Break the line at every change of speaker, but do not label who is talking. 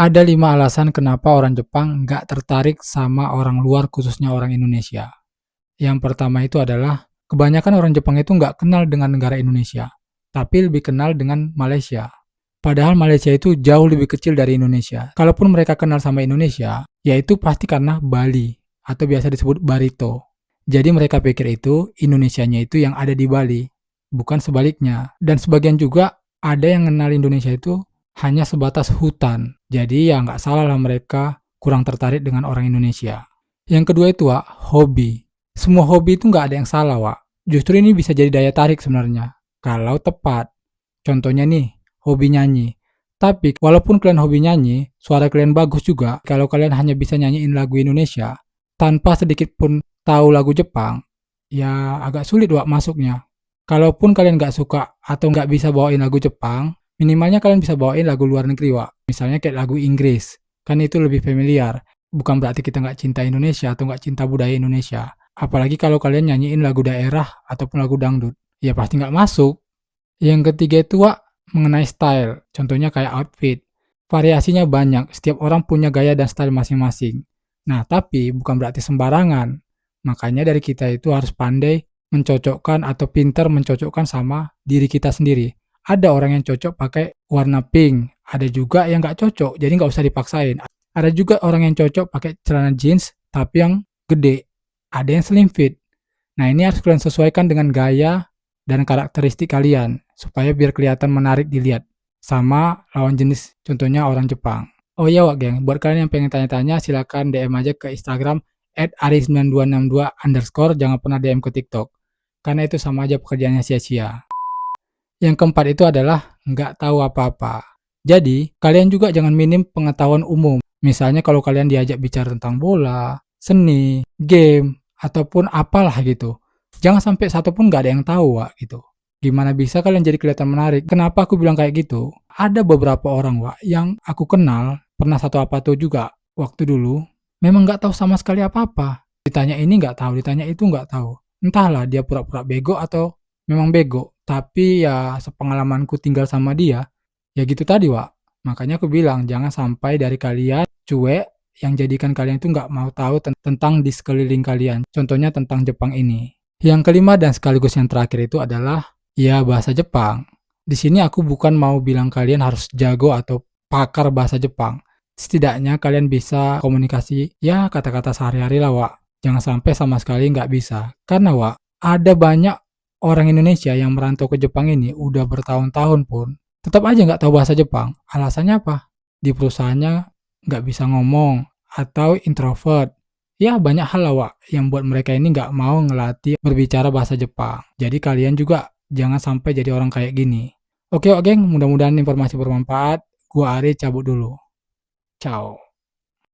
Ada 5 alasan kenapa orang Jepang nggak tertarik sama orang luar, khususnya orang Indonesia. Yang pertama itu adalah, kebanyakan orang Jepang itu nggak kenal dengan negara Indonesia, tapi lebih kenal dengan Malaysia. Padahal Malaysia itu jauh lebih kecil dari Indonesia. Kalaupun mereka kenal sama Indonesia, yaitu pasti karena Bali, atau biasa disebut Barito. Jadi mereka pikir itu Indonesianya itu yang ada di Bali, bukan sebaliknya. Dan sebagian juga ada yang kenal Indonesia itu hanya sebatas hutan. Jadi ya nggak salah lah mereka kurang tertarik dengan orang Indonesia. Yang kedua itu Wak, hobi. Semua hobi itu nggak ada yang salah Wak. Justru ini bisa jadi daya tarik sebenarnya. Kalau tepat. Contohnya nih, hobi nyanyi. Tapi walaupun kalian hobi nyanyi, suara kalian bagus juga. Kalau kalian hanya bisa nyanyiin lagu Indonesia, tanpa sedikit pun tahu lagu Jepang, ya agak sulit Wak masuknya. Kalaupun kalian nggak suka atau nggak bisa bawain lagu Jepang, minimalnya kalian bisa bawain lagu luar negeri, Wak. Misalnya kayak lagu Inggris. Kan itu lebih familiar. Bukan berarti kita nggak cinta Indonesia atau nggak cinta budaya Indonesia. Apalagi kalau kalian nyanyiin lagu daerah ataupun lagu dangdut. Ya pasti nggak masuk. Yang ketiga itu, Wak, mengenai style. Contohnya kayak outfit. Variasinya banyak. Setiap orang punya gaya dan style masing-masing. Nah, tapi bukan berarti sembarangan. Makanya dari kita itu harus pandai mencocokkan atau pintar mencocokkan sama diri kita sendiri. Ada orang yang cocok pakai warna pink, ada juga yang nggak cocok, jadi nggak usah dipaksain. Ada juga orang yang cocok pakai celana jeans, tapi yang gede. Ada yang slim fit. Nah ini harus kalian sesuaikan dengan gaya dan karakteristik kalian, supaya biar kelihatan menarik dilihat. Sama lawan jenis, contohnya orang Jepang. Oh iya Wak geng, buat kalian yang pengen tanya-tanya, silakan DM aja ke Instagram @ari9262_, jangan pernah DM ke TikTok. Karena itu sama aja pekerjaannya sia-sia. Yang keempat itu adalah nggak tahu apa-apa. Jadi, kalian juga jangan minim pengetahuan umum. Misalnya kalau kalian diajak bicara tentang bola, seni, game, ataupun apalah gitu. Jangan sampai satu pun nggak ada yang tahu, Wak, gitu. Gimana bisa kalian jadi kelihatan menarik? Kenapa aku bilang kayak gitu? Ada beberapa orang, Wak, yang aku kenal, pernah satu apa tuh juga waktu dulu, memang nggak tahu sama sekali apa-apa. Ditanya ini nggak tahu, ditanya itu nggak tahu. Entahlah dia pura-pura bego atau memang bego. Tapi ya sepengalamanku tinggal sama dia, ya gitu tadi Wak. Makanya aku bilang jangan sampai dari kalian cuek yang jadikan kalian itu nggak mau tahu tentang di sekeliling kalian. Contohnya tentang Jepang ini. Yang kelima dan sekaligus yang terakhir itu adalah ya bahasa Jepang. Di sini aku bukan mau bilang kalian harus jago atau pakar bahasa Jepang. Setidaknya kalian bisa komunikasi ya kata-kata sehari-hari lah Wak. Jangan sampai sama sekali nggak bisa. Karena Wak, ada banyak orang Indonesia yang merantau ke Jepang ini udah bertahun-tahun pun tetap aja nggak tahu bahasa Jepang. Alasannya apa? Di perusahaannya nggak bisa ngomong atau introvert. Ya banyak hal lah Wak yang buat mereka ini nggak mau ngelatih berbicara bahasa Jepang. Jadi kalian juga jangan sampai jadi orang kayak gini. Oke Wak geng, mudah-mudahan informasi bermanfaat. Gua Ari cabut dulu. Ciao.